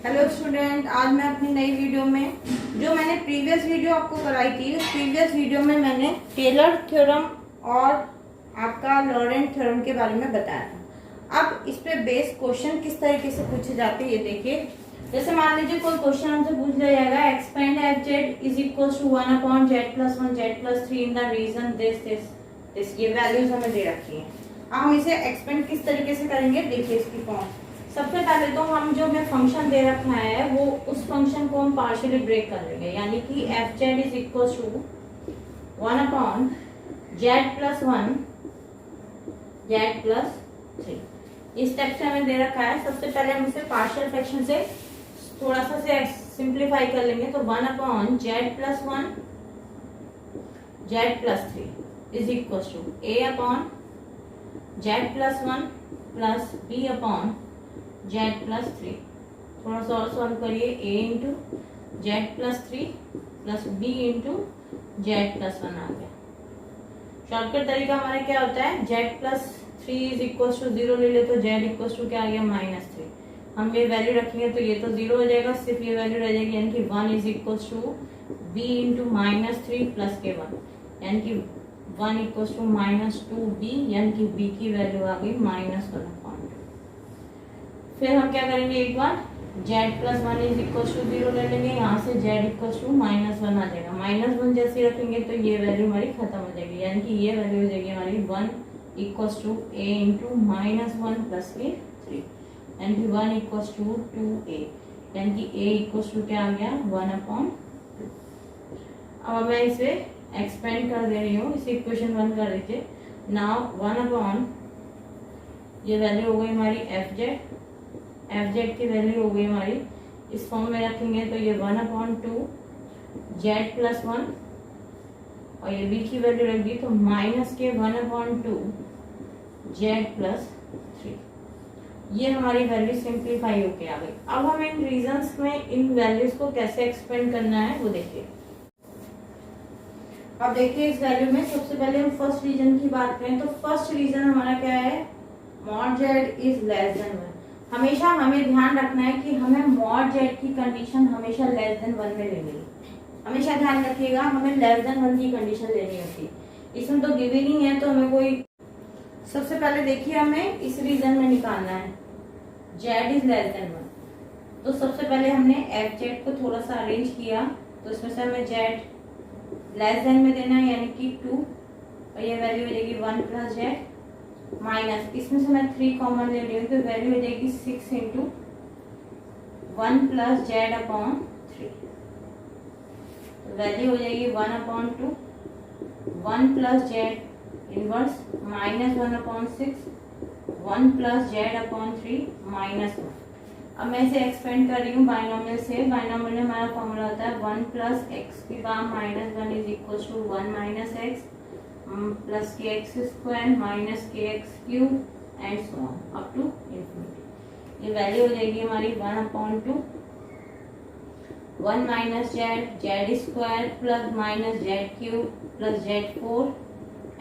Hello student, आज मैं अपनी नई वीडियो में जो मैंने प्रीवियस वीडियो आपको कराई थी, उस प्रीवियस वीडियो में मैंने टेलर थ्योरम और आपका लॉरेंट थ्योरम के बारे में बताया था। अब इस पे बेस्ड क्वेश्चन किस तरीके से पूछे जाते हैं ये देखिए। जैसे मान लीजिए कोई क्वेश्चन हमसे पूछ लिया जाएगा, expand f z is equal to 1/z+1 z+3 in the region this. ये वैल्यूज हमें दे रखी है। अब हम इसे एक्सपेंड किस तरीके से करेंगे देखिए इसकी फॉर्म। सबसे पहले तो हम जो हमें फंक्शन दे रखा है वो उस फंक्शन को हम पार्शियली ब्रेक कर लेंगे, यानी कि f z is equal to 1/z+1 z+3। इस स्टेप से हमें दे रखा है। सबसे पहले हम इसे पार्शियल फ्रैक्शन से थोड़ा सा से सिंप्लीफाई कर लेंगे, तो 1/z+1 z+3 is equal to a/z+1 plus b/z+3। थोड़ा सा और सॉल्व करिए, a into z+3 plus b into z+1 आ गया। शॉर्टकट तरीका हमारा क्या होता है, z+3 इज इक्वल टू 0 ले ले तो z इक्वल टू क्या आ गया -3। हम ये वैल्यू रखेंगे तो ये तो 0 हो जाएगा, सिर्फ ये वैल्यू रह जाएगी, यानी कि 1 is equal to b into -3 plus के 1, यानी कि 1 इक्वल टू -2b, यानी कि b की वैल्यू आ गई -1/2। फिर हम क्या करेंगे, एक बार z+1 इज इक्वल टू 0 ले लेंगे, यहाँ से z इक्वल टू -1 आ जाएगा। -1 जैसे रखेंगे तो ये वैल्यू हमारी खत्म हो जाएगी, यानी कि ये वैल्यू हो जाएगी हमारी 1 equal to a into -1 plus के 3, यानी कि 1 इक्वल टू 2a, यानी कि a इक्वल टू क्या आ गया 1/2। अब मैं इसे एक्सपेंड कर दे रही हूँ, इसे इक्वेशन 1 कर दीजिए। नाउ 1/, ये वैल्यू हो गई हमारी एफ जेड की वैल्यू हो गई हमारी, इस फॉर्म में रखेंगे तो ये 1/2 z+1 और ये b की वैल्यू रख दी तो माइनस के 1/2 z+3। ये हमारी वैल्यू सिंप्लीफाई होके आ गई। अब हम इन रीजंस में इन वैल्यूज को कैसे एक्सपेंड करना है वो देखिए। अब देखिए इस वैल्यू में सबसे पहले हम फर्स्ट रीजन की बात करें तो फर्स्ट रीजन हमारा क्या है, mod z is less than 1। हमेशा हमें ध्यान रखना है कि हमें मॉड जेड की कंडीशन हमेशा लेस देन 1 में लेनी है। हमेशा ध्यान रखिएगा, हमें लेस देन 1 की कंडीशन लेनी होती है। इसमें तो गिव ही नहीं है, तो हमें कोई सबसे पहले देखिए हमें इस रीजन में निकालना है जेड इज लेस देन 1। तो सबसे पहले हमने एफ जेड को थोड़ा सा अरेंज किया, तो इसमें से हमें जेड लेस देन में देना है, यानी कि 2, और ये वैल्यू हो जाएगी 1 प्लस जेड माइनस, इसमें से मैं 3 कॉमन ले रही हूँ तो वैल्यू हो जाएगी 6 इंटू 1 प्लस z/3। वैल्यू हो जाएगी 1/2 1 plus Z inverse minus 1/6 1 plus z/3 -1। अब मैं इसे एक्सपेंड कर रही हूँ बाइनोमियल से। बाइनोमियल में हमारा फॉर्मूला होता है 1 प्लस एक्स की power -1 is equal to 1 minus x plus के एक्स स्क्वायर माइनस के x cube and so on up to infinity. ये वैल्यू हो जाएगी हमारी 1/2 1 minus z square plus minus z cube plus z4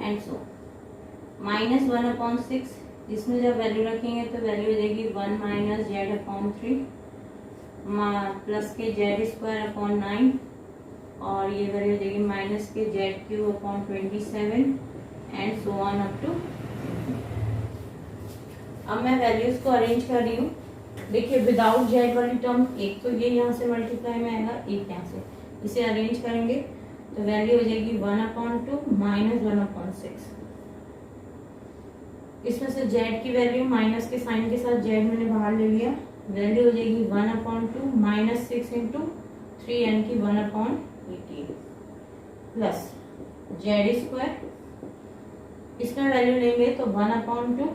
and so minus 1/6। इसमें जब value रखेंगे तो वैल्यू हो जाएगी 1 माइनस z/3 प्लस के z²/9 और ये वैल्यू हो जाएगी माइनस के z3/27 and so on up to. अब मैं वैल्यूज को अरेंज कर रही हूँ। देखिए विदाउट जेड वाली टर्म एक तो ये यहाँ से मल्टीप्लाई में आएगा, एक यहाँ से, इसे अरेंज करेंगे तो वैल्यू हो जाएगी 1/2 माइनस 1/6। इसमें से जेड की वैल्यू माइनस के साइन के साथ जेड मैंने बाहर ले लिया, वैल्यू हो जाएगी 1/2 माइनस 6 इंटू 3 यानी कि 1/18 प्लस z²। इसमें वैल्यू लेंगे तो 1/2,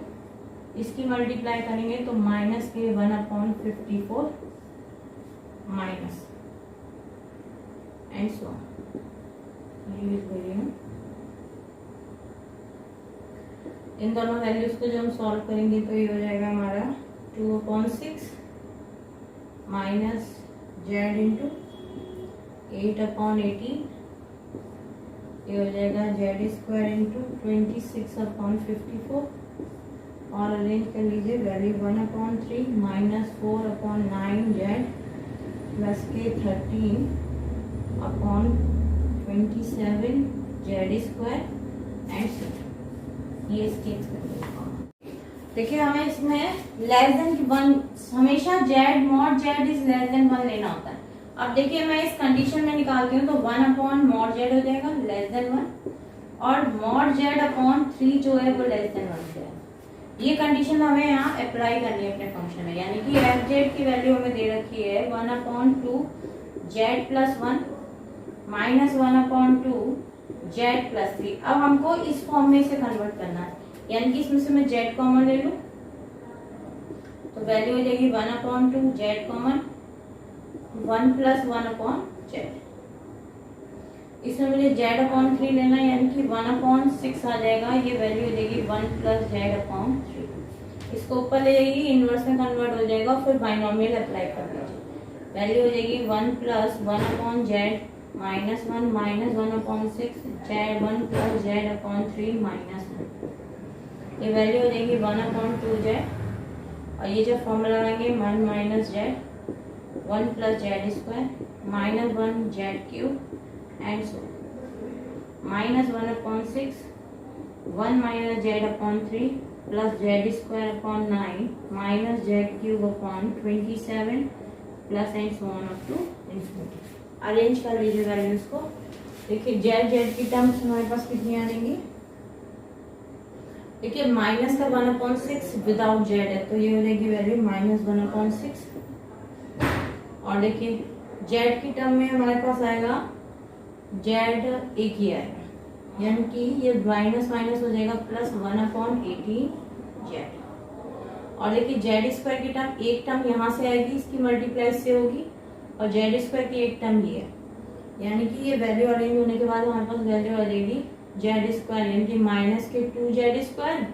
इसकी मल्टीप्लाई करेंगे तो माइनस के 1/54 माइनस एंड सो ऑन। इन दोनों वैल्यूज को जब हम सॉल्व करेंगे तो ये हो जाएगा हमारा 2/6 माइनस जेड इंटू 8/18, ये हो जाएगा z² इंटू 26/54 और अरेंज कर लीजिए। वैल्यू 1/3 माइनस 4/9 जेड प्लस के 13/27 जेड स्क्वायर एंड ये इसकी देखिए हमें इसमें लेस देन 1 हमेशा Z mod z is less than 1 लेना होता है। अब देखिए मैं इस कंडीशन में निकालती हूँ तो 1/mod जेड हो जाएगा लेस देन 1 और mod z/3 जो है वो लेस देन 1 से है। ये कंडीशन हमें यहाँ अप्लाई करनी है अपने फंक्शन में, यानी कि एफ जेड की वैल्यू हमें दे रखी है 1/2 Z plus 1 minus 1/2 Z plus 3। अब हमको इस फॉर्म में इसे कन्वर्ट करना है, यानी कि इसमें से मैं जेड कॉमन ले लूं तो वैल्यू हो जाएगी 1/2 जेड कॉमन 1 प्लस 1/जेड। इसमें मुझे z/3 लेना है, यानी कि 1/6 आ जाएगा। ये वैल्यू हो जाएगी 1 प्लस z/3। इसको ऊपर ले जाएगी, इनवर्स में कन्वर्ट हो जाएगा, फिर बाइनोमियल अप्लाई कर दीजिए। वैल्यू हो जाएगी 1 plus 1/z minus 1 minus 1/6 1 plus z/3 minus 1। ये वैल्यू हो जाएगी 1/2z और ये जो फॉर्मूला लगाएंगे 1 minus z 1 plus z square minus 1 z cube and so minus 1/6 1 minus z/3 plus z square upon 9 minus z cube upon 27 plus and so on up to infinity. Arrange कर लीजिए values को। देखिए Z Z की terms हमारे पास कितनी आ जाएंगी। देखिए minus का 1/6 विदाउट जेड है तो ये हो जाएगी वैल्यू माइनस 1/6 और देखिए जेड की टर्म में हमारे पास आएगा जेड एक ही आएगा, यानी कि ये माइनस माइनस हो जाएगा प्लस 1/18 जेड। और देखिए जेड स्क्वायर की टर्म एक टर्म यहाँ से आएगी, इसकी मल्टीप्लाई से होगी और जेड स्क्वायर की एक टर्म ये है, यानी कि ये वैल्यू अरेंज होने के बाद हमारे पास वैल्यू आ जाएगी जेड स्क्वायर यानी कि माइनस के 2 जेड स्क्वायर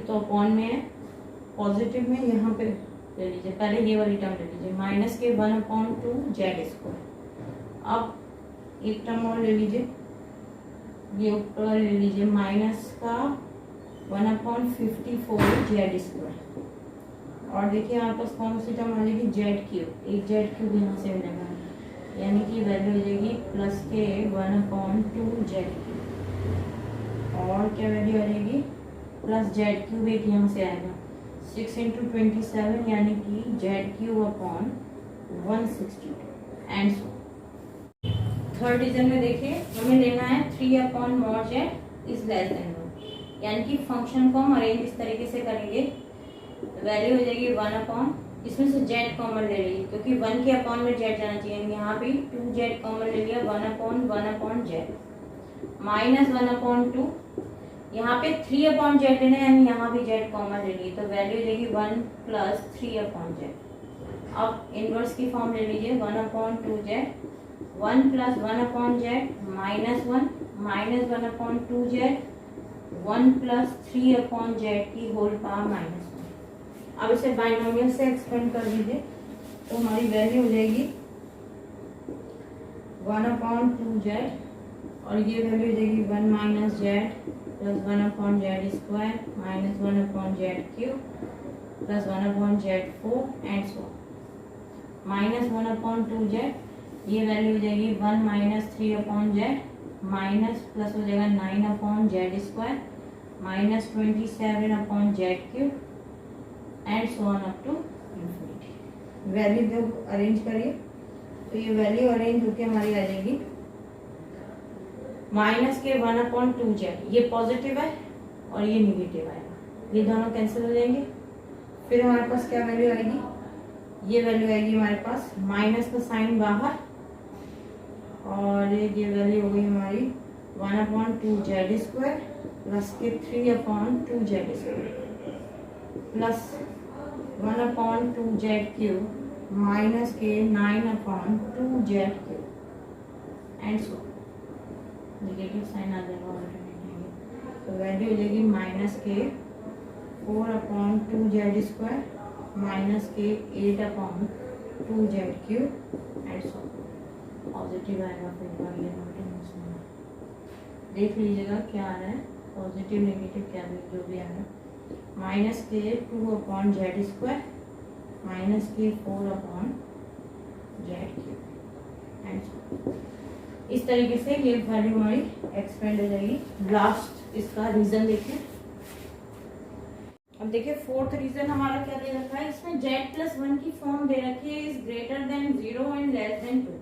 तो अपॉन में है पॉजिटिव में यहाँ पे ले लीजिए। पहले ये वाली टर्म ले लीजिए माइनस के 1/2 जेड स्क्वायर। अब एक टर्म और ले लीजिए, ये ऊपर ले लीजिए माइनस का 1/54 जेड स्क्वायर और देखिए यहाँ पास कौन सी टर्म आ जाएगी जेड क्यूब, एक जेड क्यूब यहाँ से मिलेगा, यानी कि वैल्यू हो जाएगी प्लस के 1/2 जेड क्यूब और क्या वैल्यू आ जाएगी प्लस जेड क्यूब एक यहाँ से आएगा 6 × 27 यानी कि z cube upon 162 and so. Third region में देखिए हमें लेना है 3/mod z is less than 1, यानी कि फंक्शन को हम अरेंज इस तरीके से करेंगे। वैल्यू हो जाएगी 1/, इसमें से z कॉमन ले लीजिए क्योंकि 1 के अपॉन में z जाना चाहिए, यहाँ भी 2z कॉमन ले लिया 1/1/z माइनस 1/2 यहाँ पे 3/z लेना है, यानी यहाँ भी z कॉमन ले लीजिए तो वैल्यू हो जाएगी 1 प्लस 3/z। अब इनवर्स की फॉर्म ले लीजिए 1/2z 1 plus 1/z minus 1 minus 1/2z 1 plus 3/z की होल पावर -1। अब इसे बाइनोमियल से एक्सपेंड कर दीजिए तो हमारी वैल्यू हो जाएगी 1/2z और ये वैल्यू हो जाएगी 1 minus Z plus 1/z square minus 1/z cube plus 1/z4 and so minus 1/2z। ये वैल्यू हो जाएगी 1 माइनस 3/z माइनस प्लस हो जाएगा 9/z square minus 27/z cube and so on up to infinity. Value जब arrange करिए तो ये value arrange होकर हमारी आ जाएगी माइनस के 1/2z, ये पॉजिटिव है और ये निगेटिव आएगा, ये दोनों कैंसिल हो जाएंगे। फिर हमारे पास क्या वैल्यू आएगी, ये वैल्यू आएगी हमारे पास माइनस का साइन बाहर और ये वैल्यू हो गई हमारी 1/2z स्क्वायर प्लस के 3/2z square plus 1/2z cube minus के 9/2z cube and so negative sign आ जाएगा तो वैल्यू हो जाएगी माइनस के 4/2z स्क्वायर माइनस के 8/2z cube and so positive आएगा। फिर देख लीजिएगा क्या आ रहा है। पॉजिटिव नेगेटिव क्या भी जो भी आया, माइनस के 2 अपॉन जेड स्क्वायर माइनस के 4 अपॉन जेड क्यूब एंड इस तरीके से ये वैल्यू हमारी एक्सपेंड हो जाएगी। लास्ट इसका रीजन देखिए। अब देखिए फोर्थ रीजन हमारा क्या दे रखा है, इसमें z+1 की फॉर्म दे रखी है is greater than 0 and less than 2।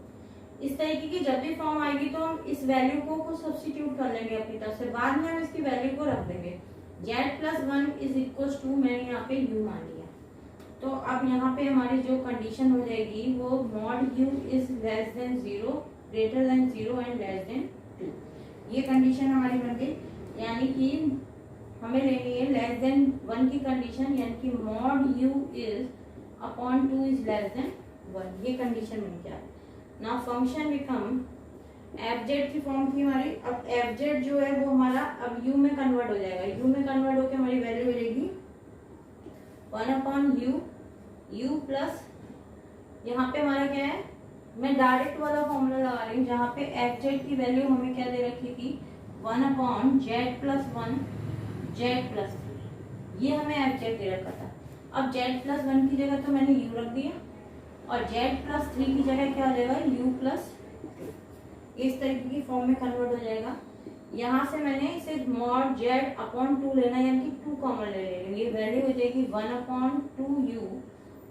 इस तरीके की जब भी फॉर्म आएगी तो हम इस वैल्यू को सब्स्टिट्यूट कर लेंगे अपनी तरफ से, बाद में हम इसकी वैल्यू को रख देंगे। z+1 इज इक्वल टू मैंने यहाँ पे u मान लिया, तो अब यहाँ पे हमारी जो कंडीशन हो जाएगी वो mod u is less then 0 greater than 0 and less than 2। ये कंडीशन हमारी बन गई, यानी कि हमें लेनी है लेस देन 1 की कंडीशन, यानी कि mod u is upon 2 is less than 1। ये कंडीशन बन गया। नाउ फंक्शन बिकम fz की फॉर्म थी हमारी, अब fz जो है वो हमारा अब u में कन्वर्ट हो जाएगा। u में कन्वर्ट होकर हमारी वैल्यू हो जाएगी 1 अपॉन u प्लस यहाँ पे हमारा क्या है, मैं डायरेक्ट वाला फॉर्मूला लगा रही हूँ जहाँ पे fz की वैल्यू हमें क्या दे रखी थी 1 अपॉन z+1 z+3। ये हमें fz दे रखा था। अब z+1 की जगह तो मैंने u रख दिया और z+3 की जगह क्या हो जाएगा u+2। इस तरीके की फॉर्म में कन्वर्ट हो जाएगा। यहाँ से मैंने इसे मॉड z अपॉन 2 लेना, यानी कि 2 कॉमन ले लेंगे। ये वैल्यू हो जाएगी 1 अपॉन 2u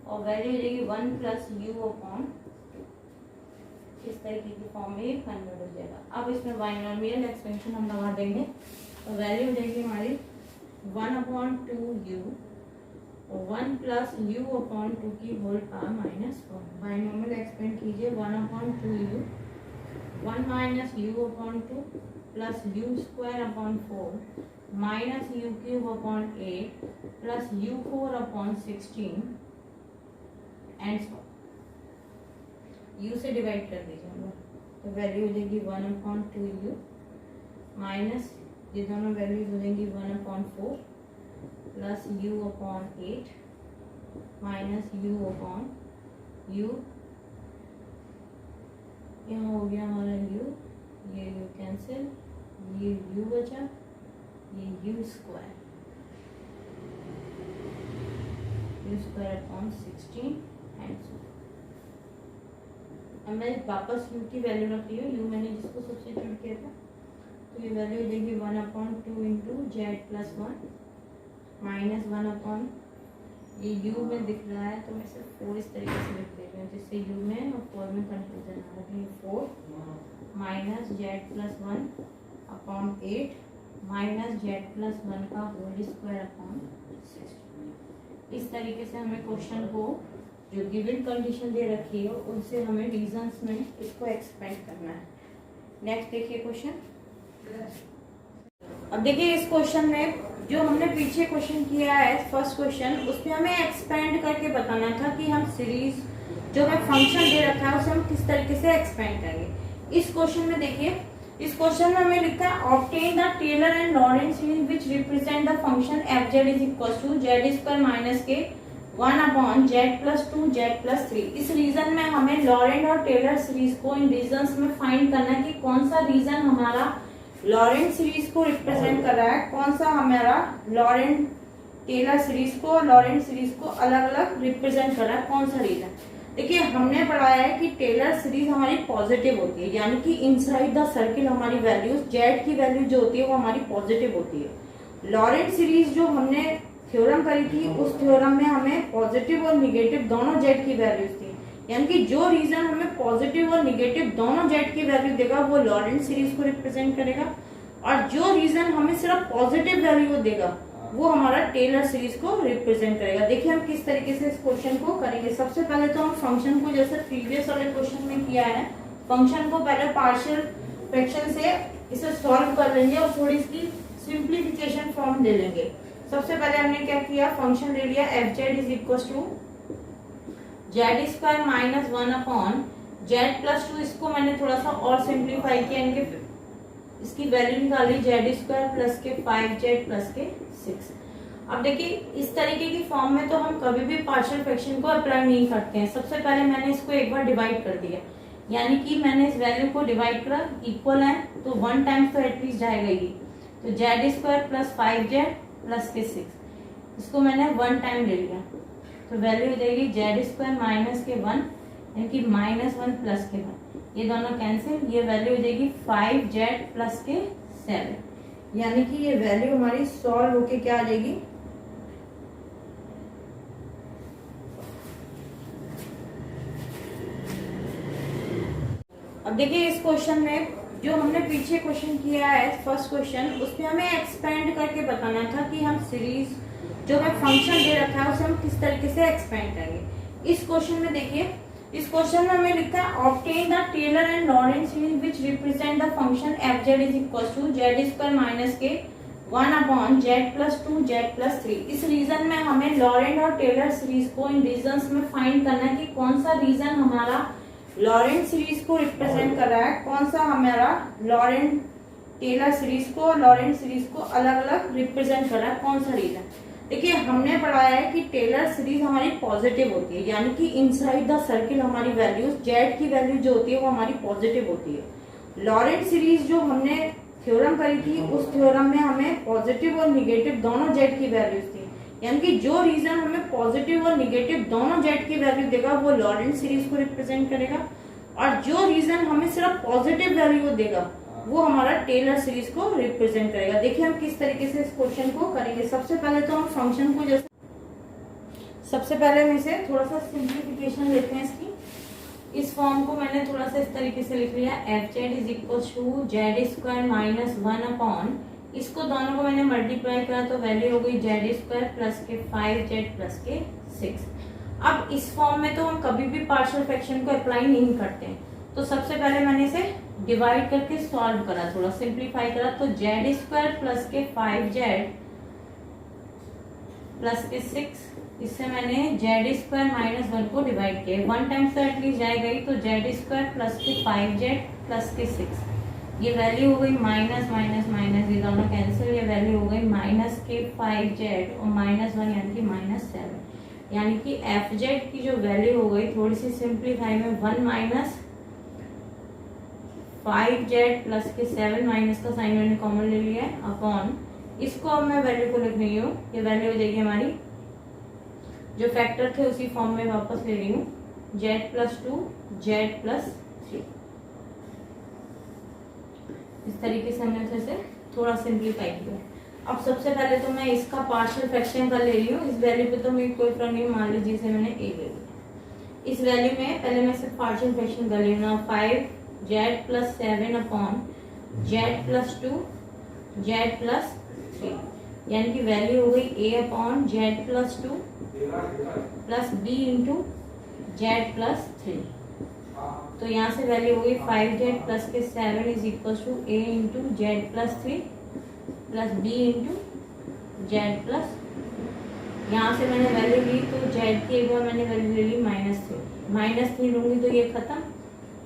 और वैल्यू हो जाएगी 1 प्लस u अपॉन 2। इस तरीके की फॉर्म में कन्वर्ट हो जाएगा। अब इसमें बाइनोमियल एक्सपेंशन हम लगा देंगे तो वैल्यू हो जाएगी हमारी 1 अपॉन 2u और 1 प्लस u अपॉन 2 की होल पावर -1। बाइनोमियल एक्सपेंड कीजिए 1 upon 2u 1 minus u upon 2 plus u square upon 4 minus u cube upon 8 plus u4 upon 16 and so u से डिवाइड कर दीजिए हम लोग, तो वैल्यू हो जाएगी 1 अपॉन 2u माइनस ये दोनों वैल्यूज हो जाएंगी 1 upon 4 plus u upon 8 minus u upon u, यहाँ हो गया हमारा u, ये u कैंसिल, ये u बचा, ये u square upon 16 and so. अब मैं वापस u की वैल्यू रख रही हूँ, u मैंने जिसको सब्स्टिट्यूट किया था, तो ये वैल्यू हो जाएगी 1 upon 2 into z+1 minus 1 upon ये u में दिख रहा है तो मैं सिर्फ 4 इस तरीके से लिख देती हूँ जिससे u में और 4 में कंफ्यूजन आ रहा है। 4 minus z+1 upon 8 minus z+1 का होल स्क्वायर अपॉन 16। इस तरीके से हमें क्वेश्चन को जो गिवन कंडीशन दे रखी है उनसे हमें रीजंस में इसको एक्सपेंड करना है। नेक्स्ट देखिए क्वेश्चन। अब देखिए इस क्वेश्चन में जो हमने पीछे क्वेश्चन किया है फर्स्ट क्वेश्चन, उसमें हमें एक्सपेंड करके बताना था कि हम सीरीज जो हमें फंक्शन दे रखा है उसे हम किस तरीके से एक्सपेंड करेंगे। इस क्वेश्चन में देखिए, इस क्वेश्चन में हमें लिखा है obtain the Taylor and Laurent series which represent the function fz is equal to z² minus के 1 अपॉन z+2 z+3। इस रीजन में हमें लॉरेंट और टेलर सीरीज को इन रीजन्स में फाइंड करना है कि कौन सा रीजन हमारा लॉरेंट सीरीज को रिप्रेजेंट कर रहा है, कौन सा हमारा लॉरेंट टेलर सीरीज को लॉरेंट सीरीज को अलग अलग रिप्रेजेंट कर रहा है, कौन सा रीजन। देखिए हमने पढ़ाया है कि टेलर सीरीज हमारी पॉजिटिव होती है, यानी कि इनसाइड द सर्किल हमारी वैल्यूज z की वैल्यू जो होती है वो हमारी पॉजिटिव होती है। लॉरेंट सीरीज जो हमने थ्योरम करी थी उस थ्योरम में हमें पॉजिटिव और निगेटिव दोनों z की वैल्यूज थी, यानी कि जो रीजन हमें पॉजिटिव और निगेटिव दोनों z की वैल्यू देगा वो लॉरेंट सीरीज को रिप्रेजेंट करेगा, और जो रीजन हमें सिर्फ पॉजिटिव वैल्यू देगा वो हमारा टेलर सीरीज को रिप्रेजेंट करेगा। देखिए हम किस तरीके से इस क्वेश्चन को करेंगे। सबसे पहले तो हम फंक्शन को जैसे प्रीवियस वाले क्वेश्चन में किया है, फंक्शन को पहले पार्शियल फ्रैक्शन से इसे सॉल्व कर लेंगे और थोड़ी इसकी सिंप्लीफिकेशन फॉर्म ले लेंगे। सबसे पहले हमने क्या किया, फंक्शन ले लिया fz is equal to z² minus 1 upon z+2। इसको मैंने थोड़ा सा और सिंप्लीफाई किया, इनके इसकी वैल्यू निकाली z² प्लस के 5z प्लस के 6। अब देखिए इस तरीके की फॉर्म में तो हम कभी भी पार्शियल फ्रैक्शन को अप्लाई नहीं करते हैं। सबसे पहले मैंने इसको एक बार डिवाइड कर दिया, यानी कि मैंने इस वैल्यू को डिवाइड करा, इक्वल है तो 1 टाइम्स तो एटलीस्ट जाएगा ही। तो Z square plus 5z plus के 6, इसको मैंने 1 टाइम ले लिया, तो वैल्यू हो जाएगी जेड स्क्वायर माइनस के 1 यानी कि -1 प्लस के 1, ये दोनों कैंसिल, ये वैल्यू हो जाएगी 5z प्लस के 7, यानी कि ये वैल्यू हमारी सॉल्व होके क्या आ जाएगी, अब देखिए इस क्वेश्चन में जो हमने पीछे क्वेश्चन किया है फर्स्ट क्वेश्चन, उसमें हमें एक्सपेंड करके बताना था कि हम सीरीज जो हमें फंक्शन दे रखा है उसे हम किस तरीके से एक्सपेंड करेंगे। इस क्वेश्चन में देखिए, इस क्वेश्चन में हमें लिखा है obtain the Taylor and Laurent series which represent the function fz is equal to z square minus के 1 upon z plus 2 z plus 3। इस रीजन में हमें लॉरेंट और टेलर सीरीज को इन रीजन्स में फाइंड करना है कि कौन सा रीजन हमारा लॉरेंट सीरीज को रिप्रेजेंट कर रहा है, कौन सा हमारा लॉरेंट टेलर सीरीज को लॉरेंट सीरीज को अलग अलग रिप्रेजेंट कर रहा है, कौन सा रीजन। देखिए हमने पढ़ाया है कि टेलर सीरीज हमारी पॉजिटिव होती है, यानी कि इनसाइड द सर्किल हमारी वैल्यूज जेड की वैल्यू जो होती है वो हमारी पॉजिटिव होती है। लॉरेंट सीरीज जो हमने थ्योरम करी थी उस थ्योरम में हमें पॉजिटिव और निगेटिव दोनों जेड की वैल्यूज थी, यानी कि जो रीजन हमें पॉजिटिव और निगेटिव दोनों जेड की वैल्यू देगा वो लॉरेंट सीरीज को रिप्रेजेंट करेगा, और जो रीजन हमें सिर्फ पॉजिटिव वैल्यू देगा वो हमारा टेलर सीरीज को रिप्रेजेंट करेगा। देखिए हम किस तरीके से इस क्वेश्चन को करेंगे। सबसे पहले तो हम फंक्शन को जैसे सबसे पहले हम इसे थोड़ा सा सिंप्लीफिकेशन लेते हैं इसकी। इस फॉर्म को मैंने थोड़ा सा इस तरीके से लिख लिया, f z is equal to z square minus 1 upon, इसको दोनों को मैंने मल्टीप्लाई करा तो वैल्यू हो गई जेड स्क्वायर प्लस के 5z प्लस के 6। अब इस फॉर्म में तो हम कभी भी पार्शियल फ्रैक्शन को अप्लाई नहीं करते हैं, तो सबसे पहले मैंने इसे डिवाइड करके सॉल्व करा, थोड़ा सिंप्लीफाई करा, तो जेड स्क्वायर प्लस के 5z प्लस के 6, इससे मैंने जेड स्क्वायर माइनस 1 को डिवाइड किया, 1 टाइम्स तो एटलीस्ट जाएगा ही, तो जेड स्क्वायर प्लस के 5z प्लस के 6, ये वैल्यू हो गई माइनस माइनस माइनस, ये दोनों कैंसिल, ये वैल्यू हो गई माइनस के 5z और माइनस 1 यानी कि -7, यानी कि एफ जेड की जो वैल्यू हो गई थोड़ी सी सिंप्लीफाई में 1 माइनस 5z प्लस के 7 माइनस का साइन मैंने कॉमन ले लिया है अपॉन, इसको अब मैं वैल्यू को लिख रही हूँ, ये वैल्यू हो जाएगी हमारी जो फैक्टर थे उसी फॉर्म में वापस ले रही हूँ, z प्लस 2 z प्लस 3। इस तरीके से हमने उसे थोड़ा सिंप्लीफाई किया। अब सबसे पहले तो मैं इसका पार्शियल फ्रैक्शन कर ले रही हूँ, इस वैल्यू पे तो मेरी कोई फर्क नहीं, मान लीजिए इसे मैंने a ले लिया। इस वैल्यू में पहले मैं सिर्फ पार्शियल फ्रैक्शन कर रही हूँ, 5z plus 7 upon z plus 2 z plus 3, यानी कि वैल्यू हो गई a upon z plus 2 plus b into z plus 3, तो यहाँ से वैल्यू हो गई 5z प्लस के 7 is equal to a into z plus 3 plus b into z plus, यहाँ से मैंने वैल्यू ली तो z की एक बार मैंने वैल्यू ले ली -3 लूंगी तो ये खत्म,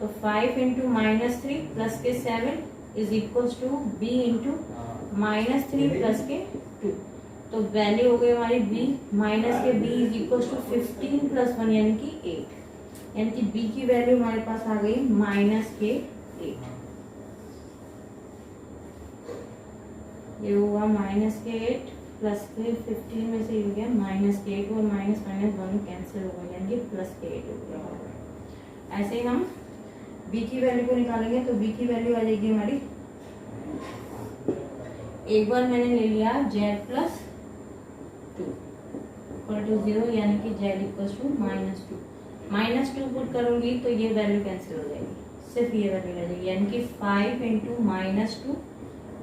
तो 5 इंटू -3 प्लस के 7 is equal to b into -3 plus के 2, तो वैल्यू हो गई हमारी b माइनस के b is equal to 15 plus 1 यानी कि 8, यानी कि b की वैल्यू हमारे पास आ गई -8, ये हुआ -8 प्लस के 15 में से हो गया -8 और माइनस माइनस दोनों कैंसिल हो गए, यानी कि +8 हो गया। ऐसे ही हम b की वैल्यू को निकालेंगे तो b की वैल्यू आ जाएगी हमारी, एक बार मैंने ले लिया z प्लस 2 इक्वल टू 0, यानी कि z इक्वल टू -2 पुट करूंगी तो ये वैल्यू कैंसिल हो जाएगी, सिर्फ ये वैल्यू रह जाएगी, यानी कि 5 इंटू -2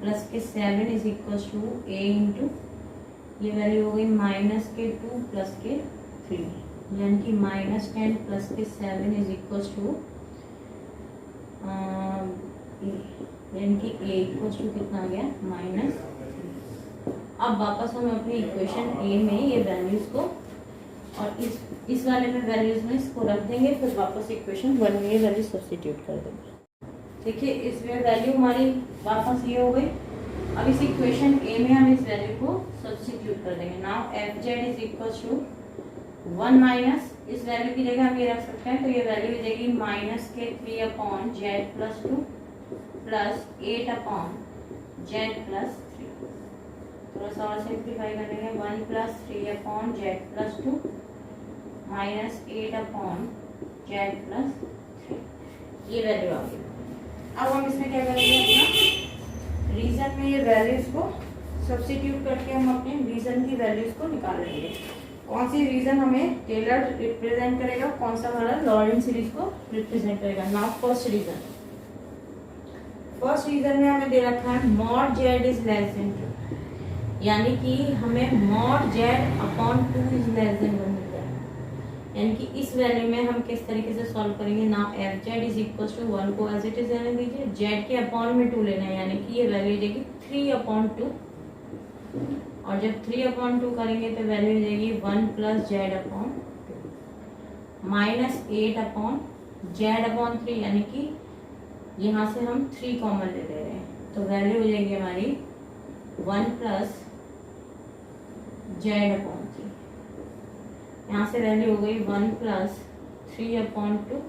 प्लस के 7 is equal to a into, ये वैल्यू हो गई माइनस के 2 प्लस के 3, यानी कि -10 प्लस के 7 इज इक्वल टू यानी कि a इक्वल टू कितना आ गया -3। अब वापस हम अपनी इक्वेशन a में ये वैल्यूज को और इस वाले में वैल्यूज में इसको रख देंगे, फिर वापस इक्वेशन 1 में ये वैल्यू सब्स्टिट्यूट कर देंगे। देखिए इसमें वैल्यू हमारी वापस ये हो गई। अब इस इक्वेशन a में हम इस वैल्यू को सब्स्टिट्यूट कर देंगे। Now f z is equal to 1 minus, इस वैल्यू की जगह हम ये रख सकते हैं, तो ये वैल्यू हो जाएगी माइनस के 3 upon z plus 2 plus 8 upon z plus 3। थोड़ा सा और सिंप्लीफाई करेंगे, 1 plus 3 upon z plus 2 minus 8 upon z plus 3, ये वैल्यू आ गई। अब हम इसमें क्या करेंगे, अपना रीजन में ये वैल्यूज को सब्स्टिट्यूट करके हम अपने रीजन की वैल्यूज को निकाल लेंगे। कौन सी रीजन हमें टेलर रिप्रेजेंट करेगा, कौन सा हमारा लॉरेंट सीरीज को रिप्रेजेंट करेगा। Now first region, first region में हमें दे रखा है mod z is less than 2, यानी कि हमें mod z upon 2 is less than 1 मिल जाएगा। यानी कि इस वैल्यू में हम किस तरीके से सॉल्व करेंगे, now f z is equal to 1 को एज इट इज रहने दीजिए, जेड के अपॉन में 2 लेना है, यानी कि ये वैल्यू देगी 3 अपॉन 2, और जब 3 अपॉन 2 करेंगे तो वैल्यू हो जाएगी 1 plus z upon 2 minus 8 upon Z upon 3, यानी कि यहाँ से हम 3 कॉमन ले रहे हैं, तो वैल्यू हो जाएगी हमारी 1 प्लस जेड अपॉन 3। यहाँ से वैल्यू हो गई 1 प्लस 3 अपॉन 2,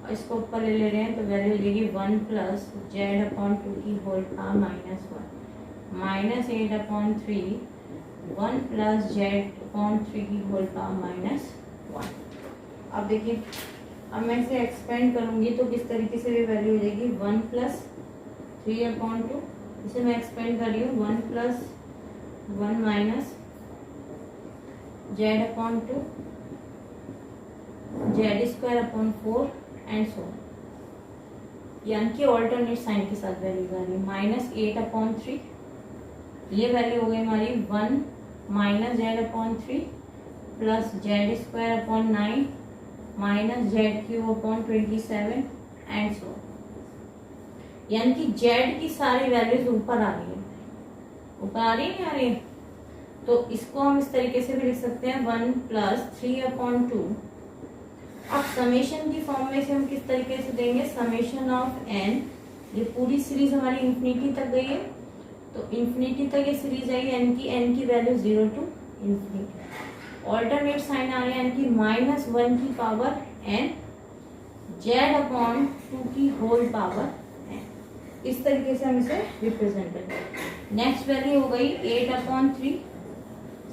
और इसको ऊपर ले रहे हैं तो वैल्यू हो जाएगी 1 प्लस जेड अपॉन 2 की whole power minus 1 minus 8 upon 3 1 plus z upon 3 की होल पावर माइनस 1। अब देखिए, अब मैं इसे एक्सपेंड करूंगी तो किस तरीके से ये वैल्यू हो जाएगी 1 प्लस 3 अपॉन 2, इसे मैं एक्सपेंड कर रही हूँ 1 plus 1 minus Z upon 2 Z square upon 4 and so, यानी कि ऑल्टरनेट साइन के साथ वैल्यू आ रही है। माइनस 8 अपॉन 3, ये वैल्यू हो गई हमारी 1 minus Z upon 3 plus z square upon 9 minus z cube upon 27 and so, यानी कि जेड की सारी वैल्यूज ऊपर आ रही है, ऊपर आ रही है, नहीं आ रही है। तो इसको हम इस तरीके से भी लिख सकते हैं 1 प्लस 3 अपॉन 2। अब समेशन की फॉर्म में इसे हम किस तरीके से देंगे, समेशन ऑफ एन, ये पूरी सीरीज हमारी इंफिनिटी तक गई है, तो इंफिनिटी तक ये सीरीज आई, यानी कि एन की value 0 to infinity. Alternate sign आ रहा है, यानी कि -1 की पावर एन जेड अपॉन 2 की होल पावर एन, इस तरीके से हम इसे रिप्रेजेंट करेंगे। नेक्स्ट वैल्यू हो गई 8 upon 3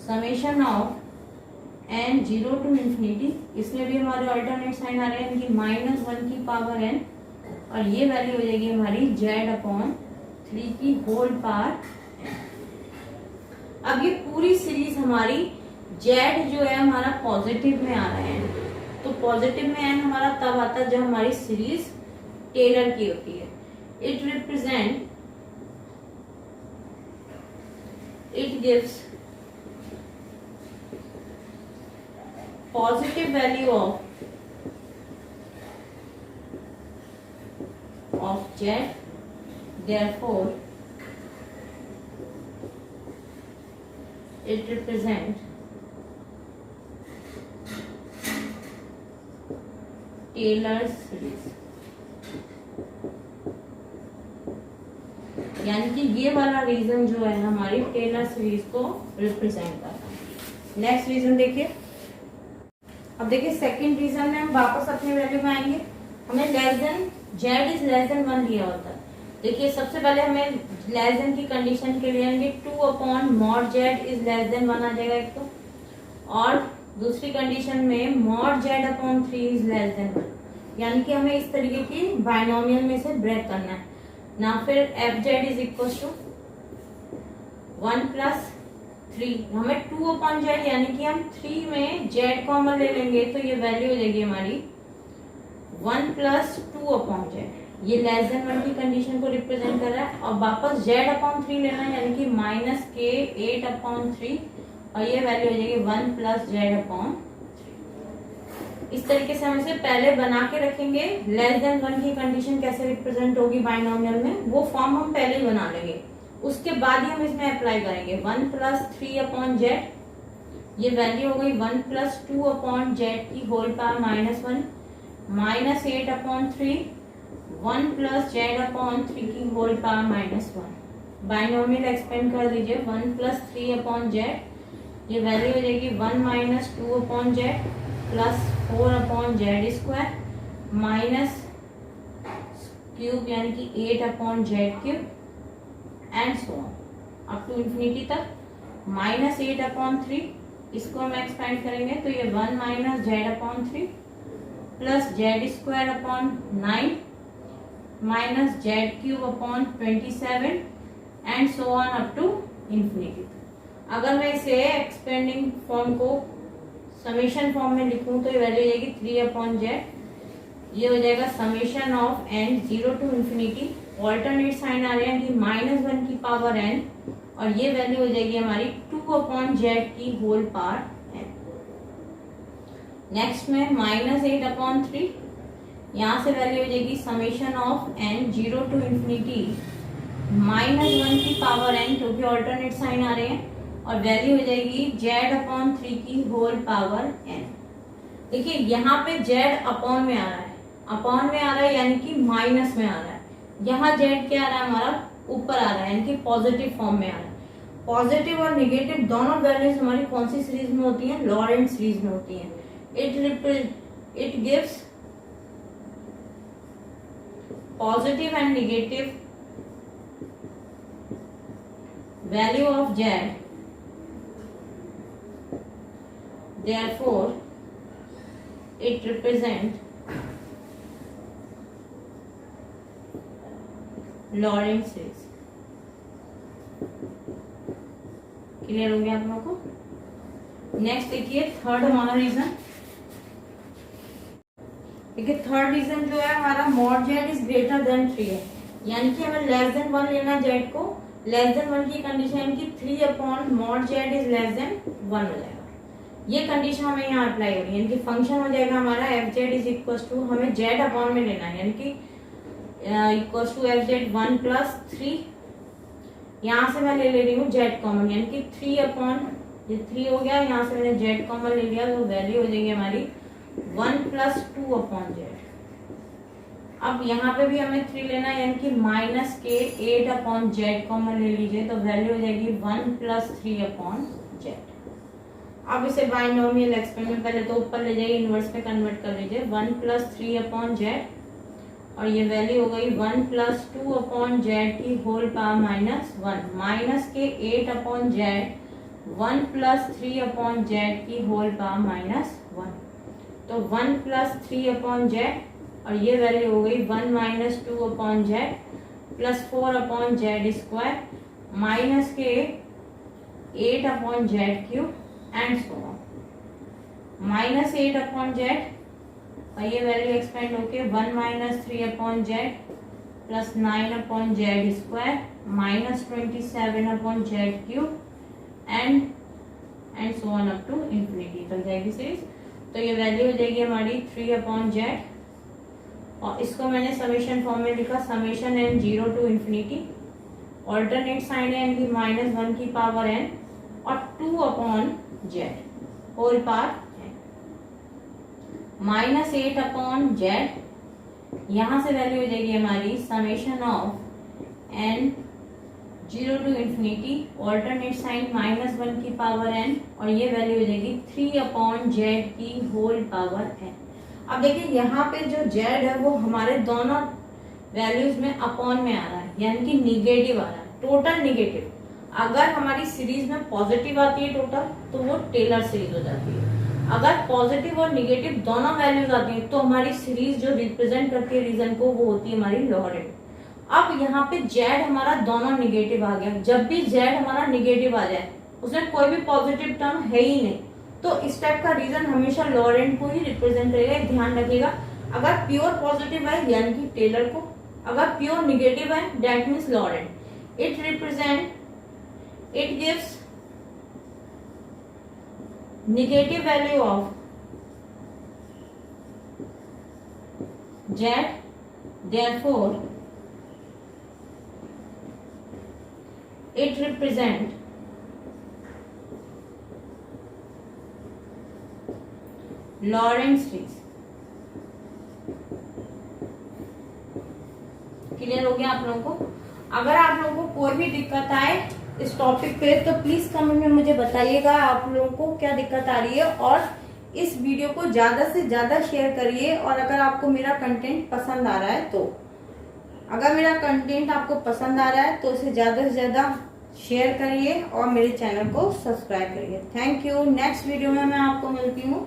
summation of n 0 to infinity, इसमें भी हमारे ऑल्टरनेट साइन आ रहे हैं, यानी कि -1 की पावर एन, और ये वैल्यू हो जाएगी हमारी जेड अपॉन 3 की होल पावर। अब ये पूरी सीरीज हमारी जेड जो है हमारा पॉजिटिव में आ रहा है, तो पॉजिटिव में एन हमारा तब आता है जब हमारी सीरीज टेलर की होती है। It represent, it gives positive value of z, therefore it represents Taylor's series, यानी कि ये वाला रीजन जो है हमारी टेलर सीरीज को रिप्रेजेंट करता है। नेक्स्ट रीजन देखिए, अब देखिए सेकंड रीजन में हम वापस अपने वैल्यू में आएंगे। हमें less than Z is less than 1 दिया होता है। देखिए सबसे पहले हमें लेस देन की कंडीशन के लिए आएंगे 2 upon mod z is less than 1 आ जाएगा एक तो, और दूसरी कंडीशन में mod z upon 3 is less than 1, यानी कि हमें इस तरीके की बाइनोमियल में से ब्रेक करना है ना। फिर f z is equal to 1 plus 3, हमें 2 अपॉन जेड, यानी कि हम 3 में जेड कॉमन ले लेंगे तो ये वैल्यू हो जाएगी हमारी 1 प्लस 2 अपॉन जेड, ये लेस देन 1 की कंडीशन को रिप्रेजेंट कर रहा है। और वापस जेड अपॉन 3 लेना है, यानी कि माइनस के 8 अपॉन 3, और ये वैल्यू हो जाएगी 1 प्लस जेड अपॉन 3। इस तरीके से हम इसे पहले बना के रखेंगे। लेस देन 1 की कंडीशन कैसे रिप्रेजेंट होगी बाइनोमियल में, वो फॉर्म हम पहले ही बना लेंगे, उसके बाद ही हम इसमें अप्लाई करेंगे। 1 प्लस 3 अपॉन जेड, ये वैल्यू हो गई 1 प्लस 2 अपॉन जेड की whole power -1 minus 8 upon 3 1 plus z upon 3 की होल पावर -1। बाइनोमियल एक्सपेंड कर दीजिए 1 प्लस 3 अपॉन जेड, ये वैल्यू हो जाएगी 1 minus 2 upon z plus 4 upon z square minus cube, यानी कि 8 upon z cube and so on. Up to infinity तक, -8/3, इसको हम एक्सपेंड करेंगे तो ये 1 - z/3 plus z² 9 -z³ and so on up to infinity. अगर मैं इसे एक्सपेंडिंग फॉर्म को समेशन फॉर्म में लिखूं तो ये वैल्यू हो जाएगी 3/z, ये हो जाएगा summation of n 0 to infinity, alternate sign आ रहे हैं कि -1 की पावर n, और ये वैल्यू हो जाएगी हमारी 2/z की होल पावर n। नेक्स्ट में -8/3, यहाँ से वैल्यू हो जाएगी summation of n 0 to infinity -1 की पावर n, क्योंकि ऑल्टरनेट साइन आ रहे हैं, और वैल्यू हो जाएगी z/3 की होल पावर n। देखिए यहाँ पे z अपॉन में आ रहा है, अपॉन में आ रहा है यानी कि माइनस में आ रहा है, यहाँ z क्या आ रहा है हमारा ऊपर आ रहा है, यानी कि पॉजिटिव फॉर्म में आ रहा है। पॉजिटिव और निगेटिव दोनों वैल्यूज हमारी कौन सी सीरीज में होती हैं? लॉरेंट सीरीज में होती हैं। It gives positive and negative value of z, therefore it represent Laurent series. Clear हो गया आप लोगों को? नेक्स्ट देखिए थर्ड हमारा रीजन। देखिए थर्ड रीजन जो है हमारा mod z is greater than 3 है, यानी कि हमें लेस देन 1 लेना z को, लेस देन 1 की कंडीशन की 3/mod z is less than 1 हो जाएगा। ये कंडीशन हमें यहाँ अप्लाई हो रही है, यानी कि फंक्शन हो जाएगा हमारा fz इज इक्वल टू, हमें z अपॉन में लेना है, यानी कि इक्वल टू fz 1 + 3, यहाँ से मैं ले रही हूँ z कॉमन, यानी कि 3/, ये 3 हो गया, यहाँ से मैंने z कॉमन ले लिया, तो वैल्यू हो जाएगी हमारी 1 + 2/z। अब यहाँ पे भी हमें 3 लेना है, यानी कि -8/z कॉमन ले लीजिए, तो वैल्यू हो जाएगी 1 + 3/z। अब इसे बाइनोमियल एक्सपेंड में पहले तो ऊपर ले जाइए, इनवर्स पे कन्वर्ट कर लीजिए, 1 + 3/z, और ये वैल्यू हो गई 1 + 2/z की होल पावर -1, माइनस के 8/z 1 + 3/z की होल पावर -1, तो 1 + 3/z, और ये वैल्यू हो गई 1 - 2/z प्लस 4/z² माइनस के 8/z³ and so on, -8/z, और ये वैल्यू एक्सपेंड होके 1 - 3/z plus 9/z² minus 27/z³ and so on up to infinity तक जाएगी सीरीज। तो ये वैल्यू हो जाएगी हमारी 3/z, और इसको मैंने समेशन फॉर्म में लिखा, summation n 0 to infinity, alternate sign है यानी -1 की पावर n, और 2/z होल पावर -8/z, यहाँ से वैल्यू हो जाएगी हमारी summation of n 0 to infinity, alternate sign -1 की पावर n, और ये वैल्यू हो जाएगी 3/z की होल पावर n। अब देखिए यहाँ पे जो z है वो हमारे दोनों वैल्यूज में अपॉन में आ रहा है, यानी कि निगेटिव आ रहा है, टोटल निगेटिव। अगर हमारी सीरीज में पॉजिटिव आती है टोटल, तो वो टेलर सीरीज हो जाती है। अगर पॉजिटिव और निगेटिव दोनों वैल्यूज आती हैं, तो हमारी सीरीज जो रिप्रेजेंट करती है रीजन को, वो होती है हमारी लॉरेंट। अब यहाँ पे z हमारा दोनों निगेटिव आ गया, जब भी z हमारा निगेटिव आ जाए, उसमें कोई भी पॉजिटिव टर्म है ही नहीं, तो इस टाइप का रीजन हमेशा लॉरेंट को ही रिप्रेजेंट करेगा, ध्यान रखिएगा। अगर प्योर पॉजिटिव है यानी कि टेलर को, अगर प्योर निगेटिव है that means Laurent. It represent, it gives negative value of z, therefore it represent Laurent series. Clear हो गया आप लोगों को? अगर आप लोगों को कोई भी दिक्कत आए इस टॉपिक पे तो प्लीज कमेंट में मुझे बताइएगा आप लोगों को क्या दिक्कत आ रही है, और इस वीडियो को ज्यादा से ज्यादा शेयर करिए। और अगर आपको मेरा कंटेंट पसंद आ रहा है तो, अगर मेरा कंटेंट आपको पसंद आ रहा है तो इसे ज्यादा से ज्यादा शेयर करिए और मेरे चैनल को सब्सक्राइब करिए। Thank you. नेक्स्ट वीडियो में मैं आपको मिलती हूँ।